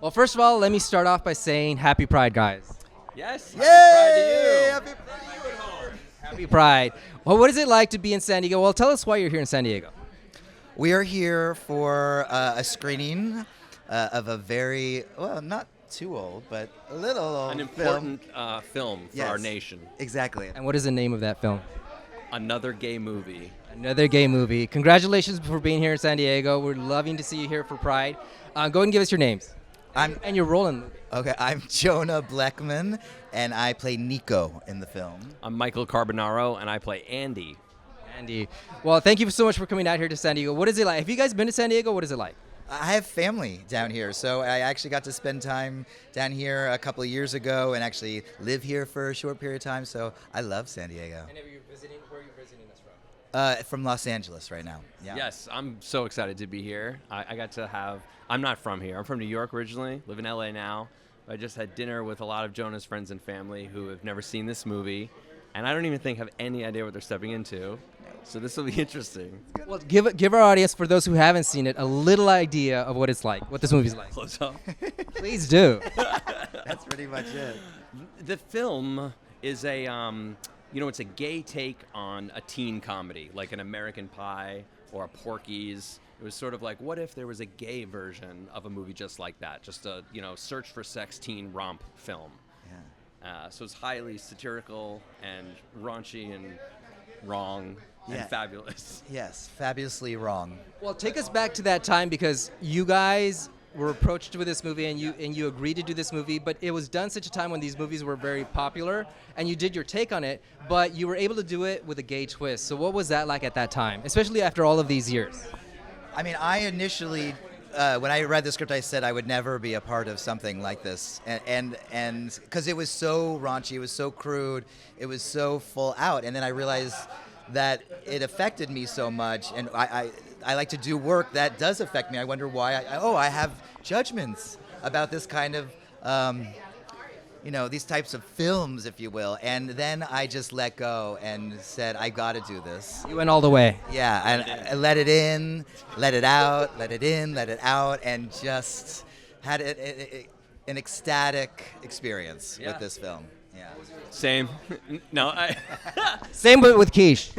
Well, first of all, let me start off by saying Happy Pride, guys. Yes. Yay! Happy Pride to you. Happy Pride. Well, what is it like to be in San Diego? Well, tell us why you're here in San Diego. We are here for a screening of a very, well, not too old, but a little old An film. important film for Yes. our nation. Exactly. And what is the name of that film? Another gay movie. Another gay movie. Congratulations for being here in San Diego. We're loving to see you here for Pride. Go ahead and give us your names. And your role in the movie. Okay, I'm Jonah Blechman, and I play Nico in the film. I'm Michael Carbonaro, and I play Andy. Andy. Well, thank you so much for coming out here to San Diego. What is it like? Have you guys been to San Diego? What is it like? I have family down here, so I actually got to spend time down here a couple of years ago and actually live here for a short period of time, so I love San Diego. And where are you visiting us from? From Los Angeles right now. Yeah. Yes, I'm so excited to be here. I got to have, I'm not from here. I'm from New York originally, live in LA now. I just had dinner with a lot of Jonah's friends and family who have never seen this movie, and I don't even think have any idea what they're stepping into. So this will be interesting. Well, give our audience, for those who haven't seen it, a little idea of what it's like, what this movie's like. Close up. Please do. That's pretty much it. The film is a, it's a gay take on a teen comedy, like an American Pie or a Porky's. It was sort of like, what if there was a gay version of a movie just like that? Just a, search for sex teen romp film. Yeah. So it's highly satirical and raunchy and wrong and Yeah. fabulous. Yes, fabulously wrong. Well, take us back to that time, because you guys were approached with this movie and you agreed to do this movie, but it was done such a time when these movies were very popular and you did your take on it, but you were able to do it with a gay twist. So what was that like at that time, especially after all of these years? I mean, I initially, when I read the script, I said I would never be a part of something like this, and because it was so raunchy, it was so crude, it was so full out, and then I realized that it affected me so much, and I like to do work that does affect me. I wonder why I have judgments about this kind of these types of films, if you will. And then I just let go and said, I got to do this. You went all the way. Yeah, and I let it in, let it out, let it in, let it out, and just had an ecstatic experience with this film. Yeah. Same. No, Same but with quiche.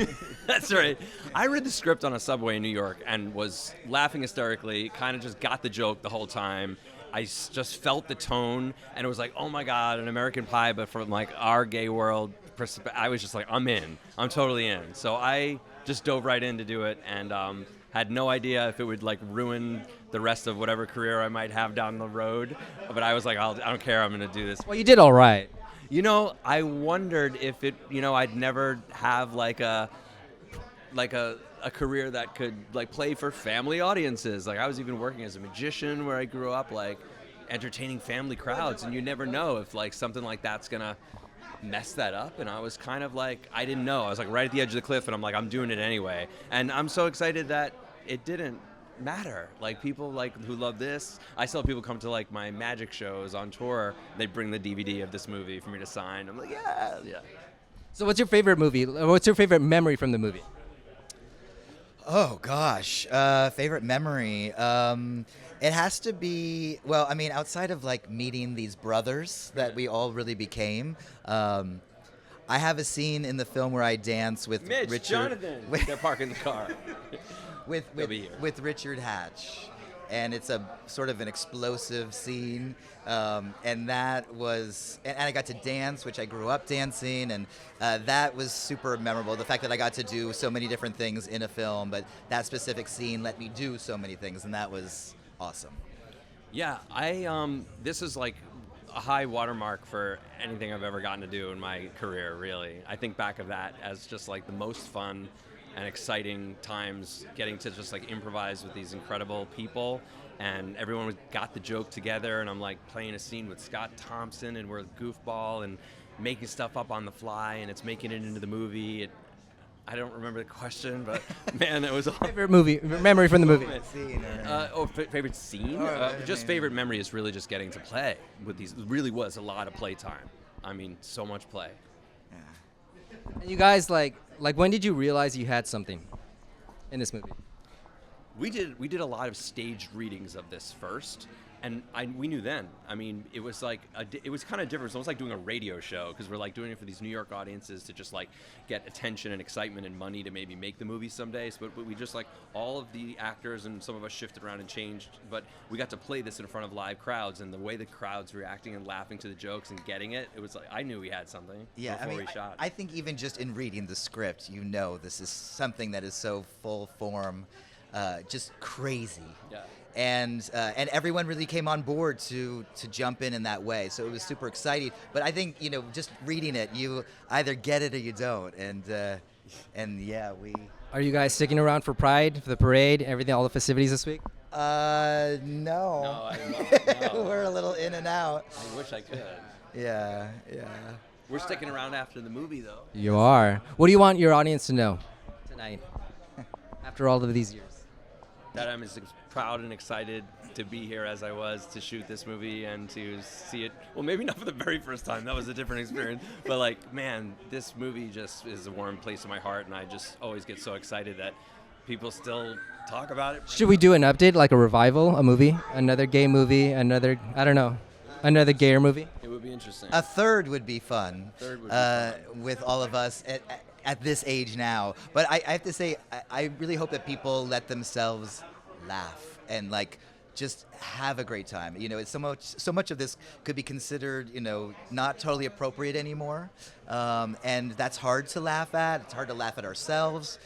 That's right. I read the script on a subway in New York and was laughing hysterically, kind of just got the joke the whole time. I just felt the tone, and it was like, oh my God, an American Pie, but from like our gay world perspective. I was just like, I'm in. I'm totally in. So I just dove right in to do it, and had no idea if it would like ruin the rest of whatever career I might have down the road. But I was like, I don't care. I'm going to do this. Well, you did all right. I wondered if it, I'd never have like a career that could like play for family audiences. Like I was even working as a magician where I grew up, like entertaining family crowds, and you never know if like something like that's gonna mess that up. And I was kind of like, I didn't know. I was like right at the edge of the cliff, and I'm like, I'm doing it anyway. And I'm so excited that it didn't matter. Like people like who love this, I still have people come to like my magic shows on tour. They bring the DVD of this movie for me to sign. I'm like, yeah. So what's your favorite movie? What's your favorite memory from the movie? Oh gosh, favorite memory. It has to be, well, I mean, outside of like meeting these brothers that we all really became. I have a scene in the film where I dance with Mitch, Richard. Jonathan. They're parking the car. with Richard Hatch, and it's a sort of an explosive scene, and that was, and I got to dance, which I grew up dancing, and that was super memorable. The fact that I got to do so many different things in a film, but that specific scene let me do so many things, and that was awesome. Yeah, this is like a high watermark for anything I've ever gotten to do in my career, really. I think back of that as just like the most fun and exciting times, getting to just like improvise with these incredible people, and everyone got the joke together, and I'm like playing a scene with Scott Thompson, and we're a goofball and making stuff up on the fly, and it's making it into the movie. I don't remember the question, but man, it was Favorite memory from the movie. Favorite scene? Just favorite memory is really just getting to play with these. It really was a lot of playtime. I mean, so much play. Yeah. And you guys, like when did you realize you had something in this movie? We did a lot of staged readings of this first, And we knew then. I mean, it was like it was kind of different. It was almost like doing a radio show because we're like doing it for these New York audiences to just like get attention and excitement and money to maybe make the movie someday. So, but we just like all of the actors and some of us shifted around and changed. But we got to play this in front of live crowds, and the way the crowds reacting and laughing to the jokes and getting it, it was like I knew we had something before we shot. I think even just in reading the script, this is something that is so full form, just crazy. Yeah. And everyone really came on board to jump in that way. So it was super exciting. But I think just reading it, you either get it or you don't. And yeah, we. Are you guys sticking around for Pride, for the parade, everything, all the festivities this week? No. No. We're a little in and out. I wish I could. Yeah. We're sticking around after the movie, though. You are. What do you want your audience to know tonight, after all of these years? That I'm as proud and excited to be here as I was to shoot this movie and to see it. Well, maybe not for the very first time. That was a different experience. But like, man, this movie just is a warm place in my heart, and I just always get so excited that people still talk about it. Should we do an update, like a revival, a movie, another gay movie, another gayer movie? It would be interesting. A third would be fun. Fun. With all of us at this age now. But I have to say, I really hope that people let themselves laugh and like just have a great time. It's so much of this could be considered, not totally appropriate anymore, and that's hard to laugh at. It's hard to laugh at ourselves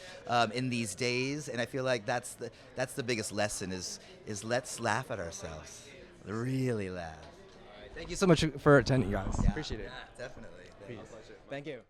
in these days, and I feel like that's the biggest lesson is let's laugh at ourselves, really laugh. Thank you so much for attending, guys. Yeah. Appreciate it. Definitely. Thank you.